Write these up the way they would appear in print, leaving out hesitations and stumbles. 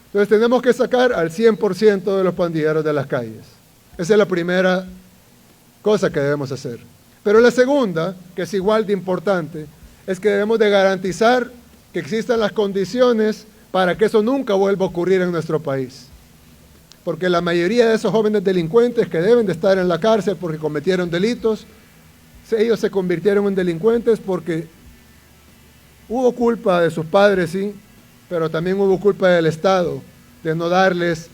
Entonces tenemos que sacar al 100% de los pandilleros de las calles. Esa es la primera cosa que debemos hacer. Pero la segunda, que es igual de importante, es que debemos de garantizar que existan las condiciones para que eso nunca vuelva a ocurrir en nuestro país. Porque la mayoría de esos jóvenes delincuentes que deben de estar en la cárcel porque cometieron delitos, ellos se convirtieron en delincuentes porque hubo culpa de sus padres, sí, pero también hubo culpa del Estado de no darles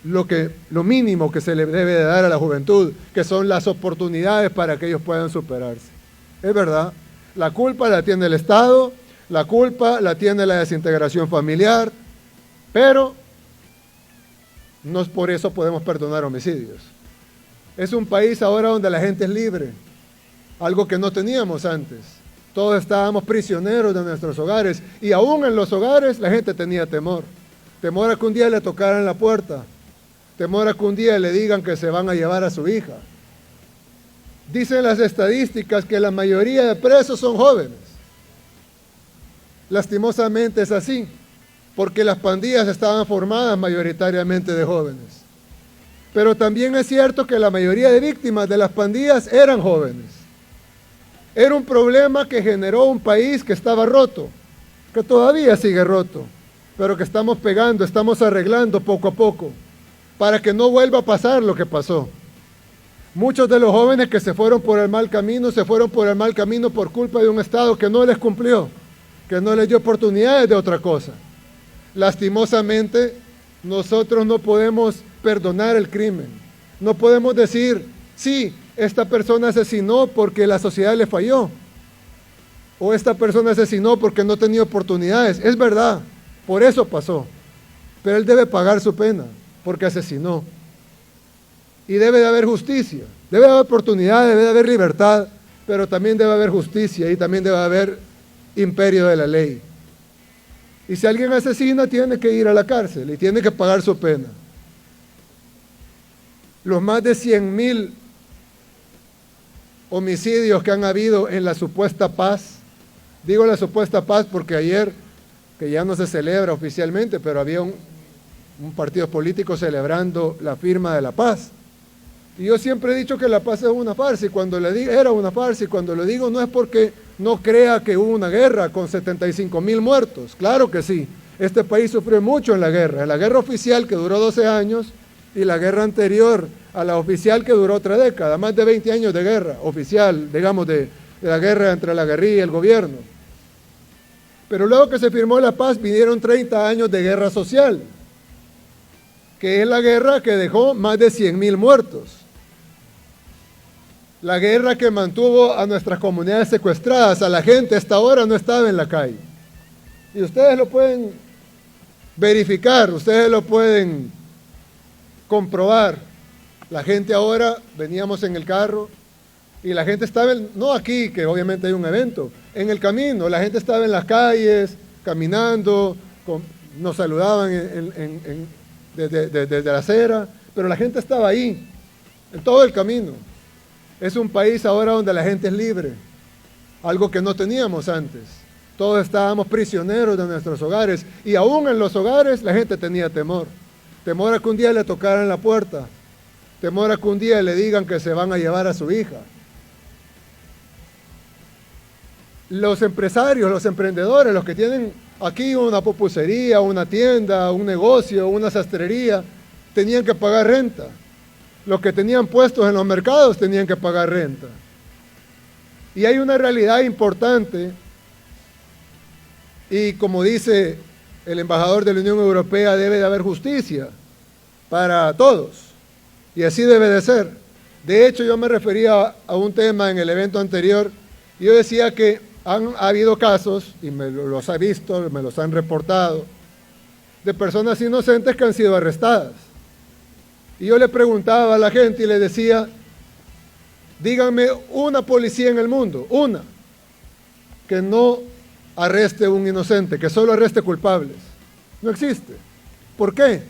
lo mínimo que se le debe de dar a la juventud, que son las oportunidades para que ellos puedan superarse. Es verdad, la culpa la tiene el Estado, la culpa la tiene la desintegración familiar, pero no por eso podemos perdonar homicidios. Es un país ahora donde la gente es libre, algo que no teníamos antes. Todos estábamos prisioneros de nuestros hogares y aún en los hogares la gente tenía temor. Temor a que un día le tocaran la puerta, temor a que un día le digan que se van a llevar a su hija. Dicen las estadísticas que la mayoría de presos son jóvenes. Lastimosamente es así, porque las pandillas estaban formadas mayoritariamente de jóvenes. Pero también es cierto que la mayoría de víctimas de las pandillas eran jóvenes. Era un problema que generó un país que estaba roto, que todavía sigue roto, pero que estamos pegando, estamos arreglando poco a poco, para que no vuelva a pasar lo que pasó. Muchos de los jóvenes que se fueron por el mal camino, se fueron por el mal camino por culpa de un Estado que no les cumplió, que no les dio oportunidades de otra cosa. Lastimosamente, nosotros no podemos perdonar el crimen. No podemos decir, sí, esta persona asesinó porque la sociedad le falló. O esta persona asesinó porque no tenía oportunidades. Es verdad, por eso pasó. Pero él debe pagar su pena, porque asesinó. Y debe de haber justicia, debe de haber oportunidad, debe de haber libertad, pero también debe haber justicia y también debe haber imperio de la ley. Y si alguien asesina, tiene que ir a la cárcel y tiene que pagar su pena. Los más de 100,000 homicidios que han habido en la supuesta paz, digo la supuesta paz porque ayer, que ya no se celebra oficialmente, pero había un partido político celebrando la firma de la paz. Y yo siempre he dicho que la paz es una farsa, y cuando le digo, era una farsa, y cuando lo digo no es porque no crea que hubo una guerra con 75,000 muertos. Claro que sí, este país sufrió mucho en la guerra oficial que duró 12 años, y la guerra anterior a la oficial que duró otra década, más de 20 años de guerra oficial, digamos, de la guerra entre la guerrilla y el gobierno. Pero luego que se firmó la paz, vinieron 30 años de guerra social, que es la guerra que dejó más de 100,000 muertos. La guerra que mantuvo a nuestras comunidades secuestradas, a la gente hasta ahora no estaba en la calle. Y ustedes lo pueden verificar, ustedes lo pueden comprobar. La gente ahora, veníamos en el carro, y la gente estaba, no aquí, que obviamente hay un evento, en el camino, la gente estaba en las calles, caminando, nos saludaban desde la acera, pero la gente estaba ahí, en todo el camino. Es un país ahora donde la gente es libre, algo que no teníamos antes. Todos estábamos prisioneros de nuestros hogares, y aún en los hogares la gente tenía temor. Temor a que un día le tocaran la puerta, temor a que un día le digan que se van a llevar a su hija. Los empresarios, los emprendedores, los que tienen aquí una pupusería, una tienda, un negocio, una sastrería, tenían que pagar renta. Los que tenían puestos en los mercados tenían que pagar renta. Y hay una realidad importante, y como dice el embajador de la Unión Europea, debe de haber justicia para todos, y así debe de ser. De hecho, yo me refería a un tema en el evento anterior, y yo decía que ha habido casos, y me los he visto, me los han reportado, de personas inocentes que han sido arrestadas. Y yo le preguntaba a la gente y le decía, díganme una policía en el mundo, una, que no arreste a un inocente, que solo arreste culpables. No existe. ¿Por qué?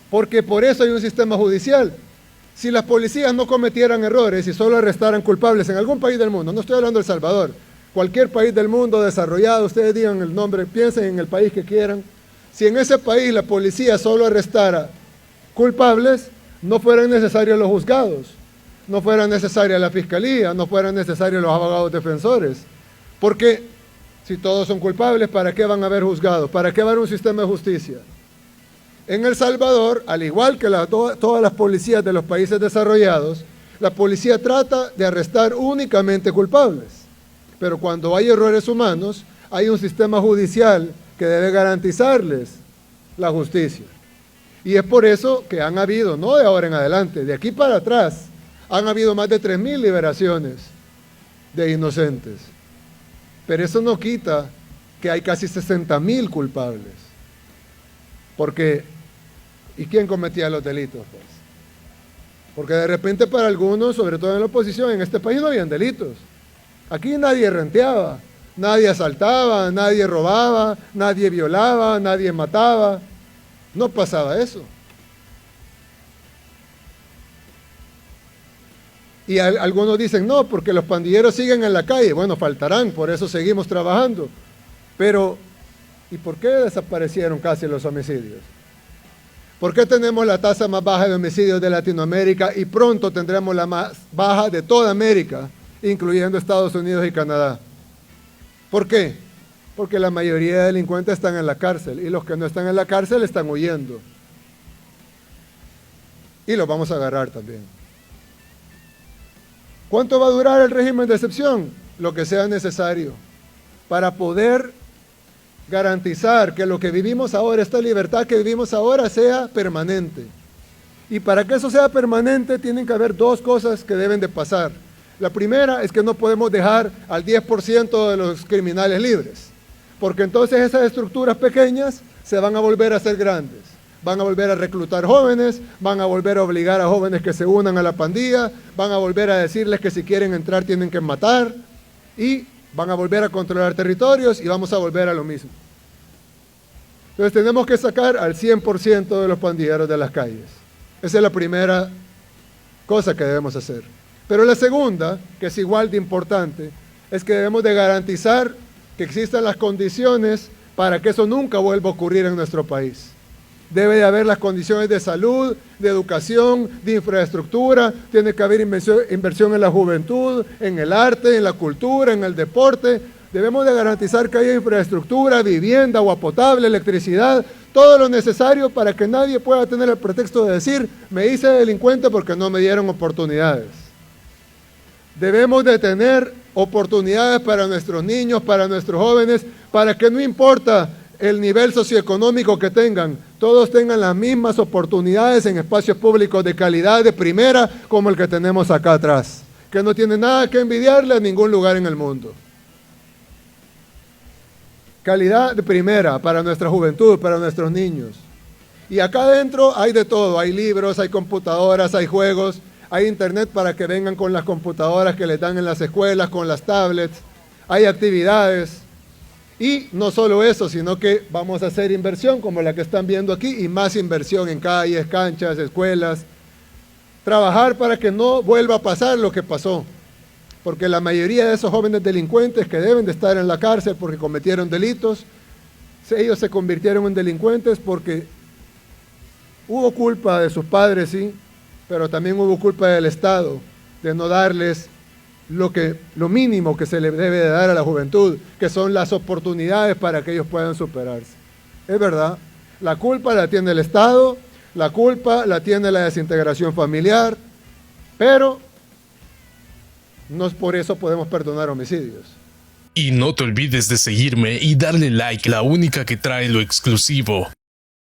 Porque por eso hay un sistema judicial. Si las policías no cometieran errores y solo arrestaran culpables en algún país del mundo, no estoy hablando de El Salvador, cualquier país del mundo desarrollado, ustedes digan el nombre, piensen en el país que quieran, Si en ese país la policía solo arrestara culpables, no fueran necesarios los juzgados, no fuera necesaria la fiscalía, no fueran necesarios los abogados defensores. Porque si todos son culpables, ¿para qué van a haber juzgados? ¿Para qué va a haber un sistema de justicia? En El Salvador, al igual que todas las policías de los países desarrollados, la policía trata de arrestar únicamente culpables. Pero cuando hay errores humanos, hay un sistema judicial que debe garantizarles la justicia. Y es por eso que han habido, no de ahora en adelante, de aquí para atrás, han habido más de 3.000 liberaciones de inocentes. Pero eso no quita que hay casi 60.000 culpables. Porque, ¿y quién cometía los delitos, pues? Porque de repente para algunos, sobre todo en la oposición, en este país no habían delitos. Aquí nadie renteaba, nadie asaltaba, nadie robaba, nadie violaba, nadie mataba. No pasaba eso. Y algunos dicen, no, porque los pandilleros siguen en la calle. Bueno, faltarán, por eso seguimos trabajando. Pero, ¿y por qué desaparecieron casi los homicidios? ¿Por qué tenemos la tasa más baja de homicidios de Latinoamérica y pronto tendremos la más baja de toda América, incluyendo Estados Unidos y Canadá? ¿Por qué? Porque la mayoría de delincuentes están en la cárcel y los que no están en la cárcel están huyendo. Y los vamos a agarrar también. ¿Cuánto va a durar el régimen de excepción? Lo que sea necesario para poder garantizar que lo que vivimos ahora, esta libertad que vivimos ahora, sea permanente. Y para que eso sea permanente tienen que haber dos cosas que deben de pasar. La primera es que no podemos dejar al 10% de los criminales libres, porque entonces esas estructuras pequeñas se van a volver a hacer grandes. Van a volver a reclutar jóvenes, van a volver a obligar a jóvenes que se unan a la pandilla, van a volver a decirles que si quieren entrar tienen que matar y van a volver a controlar territorios y vamos a volver a lo mismo. Entonces tenemos que sacar al 100% de los pandilleros de las calles. Esa es la primera cosa que debemos hacer. Pero la segunda, que es igual de importante, es que debemos de garantizar que existan las condiciones para que eso nunca vuelva a ocurrir en nuestro país. Debe de haber las condiciones de salud, de educación, de infraestructura, tiene que haber inversión en la juventud, en el arte, en la cultura, en el deporte. Debemos de garantizar que haya infraestructura, vivienda, agua potable, electricidad, todo lo necesario para que nadie pueda tener el pretexto de decir, me hice delincuente porque no me dieron oportunidades. Debemos de tener oportunidades para nuestros niños, para nuestros jóvenes, para que no importa el nivel socioeconómico que tengan, todos tengan las mismas oportunidades en espacios públicos de calidad de primera como el que tenemos acá atrás, que no tiene nada que envidiarle a ningún lugar en el mundo. Calidad de primera para nuestra juventud, para nuestros niños. Y acá adentro hay de todo, hay libros, hay computadoras, hay juegos, hay internet para que vengan con las computadoras que les dan en las escuelas, con las tablets, hay actividades. Y no solo eso, sino que vamos a hacer inversión como la que están viendo aquí y más inversión en calles, canchas, escuelas. Trabajar para que no vuelva a pasar lo que pasó. Porque la mayoría de esos jóvenes delincuentes que deben de estar en la cárcel porque cometieron delitos, ellos se convirtieron en delincuentes porque hubo culpa de sus padres, sí, pero también hubo culpa del Estado de no darles lo mínimo que se le debe de dar a la juventud, que son las oportunidades para que ellos puedan superarse. Es verdad, la culpa la tiene el Estado, la culpa la tiene la desintegración familiar, pero no por eso podemos perdonar homicidios. Y no te olvides de seguirme y darle like, la única que trae lo exclusivo.